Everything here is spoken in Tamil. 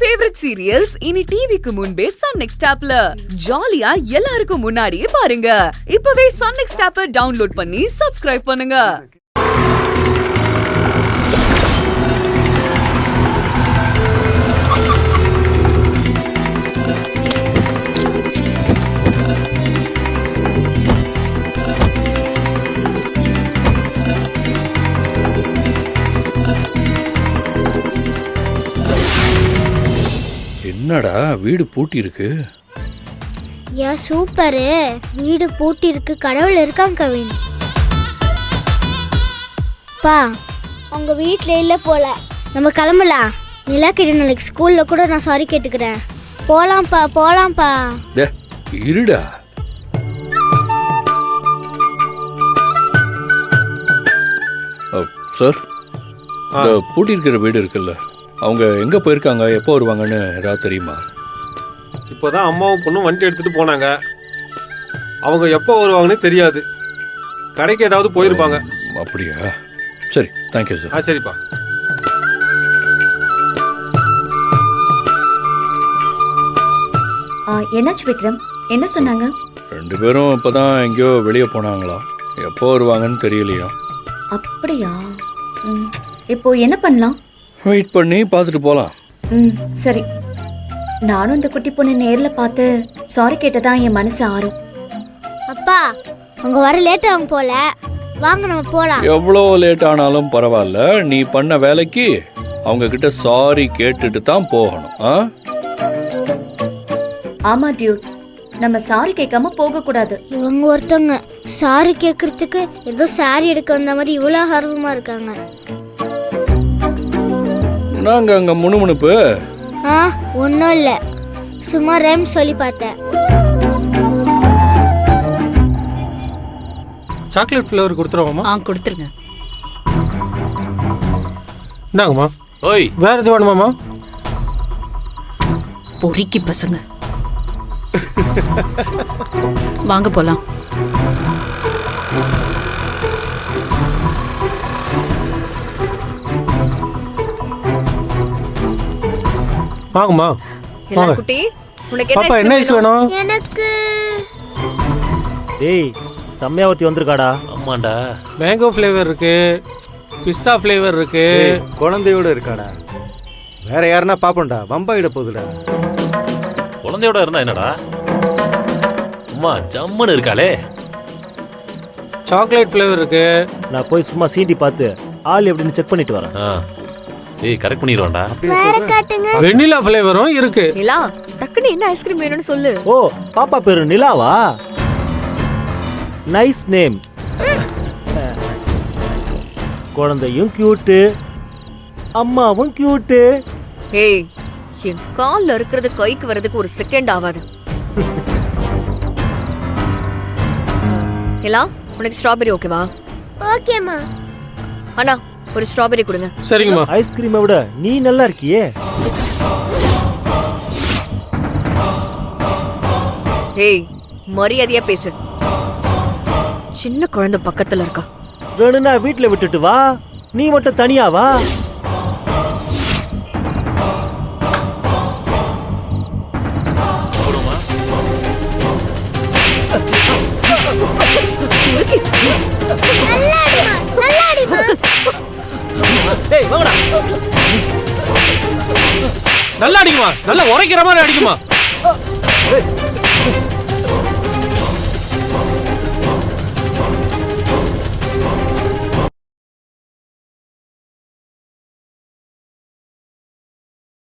ஃபேவரட் சீரியல்ஸ் இனி டிவிக்கு முன்பே சன் நெக்ஸ்ட் ஆப்ல ஜாலியா எல்லாருக்கும் முன்னாடியே பாருங்க. இப்பவே சன் நெக்ஸ்ட் ஆப்பை டவுன்லோட் பண்ணி சப்ஸ்கிரைப் பண்ணுங்க. என்னடா வீடு பூட்டி இருக்கு? யா சூப்பரு, வீடு பூட்டி இருக்கு, கடவுள் இருக்காங்க கவின். பா உங்க வீட்ல இல்ல போல, நம்ம கிளம்பலாம். நிலா கிட்ட நாளைக்கு ஸ்கூல்ல கூட நான் சாரி கேட்டுக்கிறேன். போலாம்ப்பா போலாம்ப்பா. இருடா. சார், இந்த பூட்டி இருக்கிற வீடு இருக்குல்ல, அவங்க எங்க போயிருக்காங்க, எப்போ வருவாங்கன்னு ஏதாவது தெரியுமா? இப்போதான் அம்மாவும் பொண்ணும் வண்டி எடுத்துட்டு போனாங்க. அவங்க எப்போ வருவாங்கன்னு தெரியாது. கடைக்கு ஏதாவது போயிருப்பாங்க. அப்படியா? சரி, தேங்க்யூ சார். சரிப்பா. என்னாச்சு விக்ரம், என்ன சொன்னாங்க? 2 பேரும் இப்பதான் எங்கேயோ வெளியே போனாங்களா, எப்போ வருவாங்கன்னு தெரியலையா. அப்படியா? இப்போ என்ன பண்ணலாம்? வெயிட் பண்ணி பார்த்துட்டு போகலாம். சரி. நானும் இந்த குட்டி பொண்ணை நேரில் பார்த்து சாரி கேட்டதான் என் மனசு ஆறும். அப்பா அவங்க வர லேட் ஆகும் போல, வாங்க நம்ம போலாம். எவ்வளோ லேட் ஆனாலும் பரவாயில்ல, நீ பண்ண வேலைக்கு அவங்க கிட்ட சாரி கேட்டுட்டு தான் போகணும். ஆமா டியூட், நம்ம சாரி கேட்காம போக கூடாது. இவங்க ஒருத்தவங்க சாரி கேட்கறதுக்கு ஏதோ சாரி எடுக்க வந்த மாதிரி இவ்வளோ ஆர்வமா இருக்காங்க. நாங்க அங்க முணுமுணுப்பு ஒன்றும் இல்லை, சும்மா ரேம் சொல்லி பார்த்தேன். சாக்லேட் ஃப்ளேவர் கொடுத்துருவோமா? கொடுத்துருங்க. இந்தாங்கம்மா. ஓய், வேற எது வேணுமாம்மா? பொறிக்கி பசங்க. வாங்க போலாம். வாங்கம்மா. வாங்க. குட்டி, உனக்கு பாப்பா என்ன ஐஸ் வேணும்? எனக்கு டேய் செம்மையாவத்தி வந்திருக்காடா. ஆமாண்டா, மேங்கோ ஃப்ளேவர் இருக்கு, பிஸ்தா ஃப்ளேவர் இருக்கு. குழந்தையோட இருக்காடா. வேற யாருன்னா பாப்போம்டா, பம்பாயிட போகுதுடா. குழந்தையோட இருந்தா என்னடா, அம்மா ஜம்முன்னு இருக்காளே. சாக்லேட் ஃப்ளேவர் இருக்கு. நான் போய் சும்மா சீண்டி பார்த்து ஆள் எப்படின்னு செக் பண்ணிட்டு வரேன். ஏய், கரெக்ட் பண்ணிடுவான்டா. வேற காட்டுங்க. வெண்ணிலா ஃப்ளேவரும் இருக்கு. நிலா, டக்குன்னு என்ன ஐஸ்கிரீம் வேணும்னு சொல்லு. ஓ, பாப்பா பேரு நிலாவா? Nice name. குழந்தையும் கியூட்டு, அம்மாவும் கியூட்டு. ஏய், என் கால்ல இருக்கிறது கைக்கு வரதுக்கு ஒரு செகண்ட் ஆகாது. நிலா, உனக்கு ஸ்ட்ராபெரி ஓகேவா? ஓகேம்மா. அண்ணா, ஒரு ஸ்ட்ராபெரி கொடுங்க. சரிங்கம்மா. ஐஸ்கிரீமை விட நீ நல்லா இருக்கியே. ஏய், மரியாதையா பேசு. சின்ன குழந்தை பக்கத்துல இருக்கா. வேணும்னா வீட்டுல விட்டுட்டு வா, நீ மட்டும் தனியா வா. நல்லா அடிக்குமா, நல்லா உரைக்கிற மாதிரி அடிக்குமா.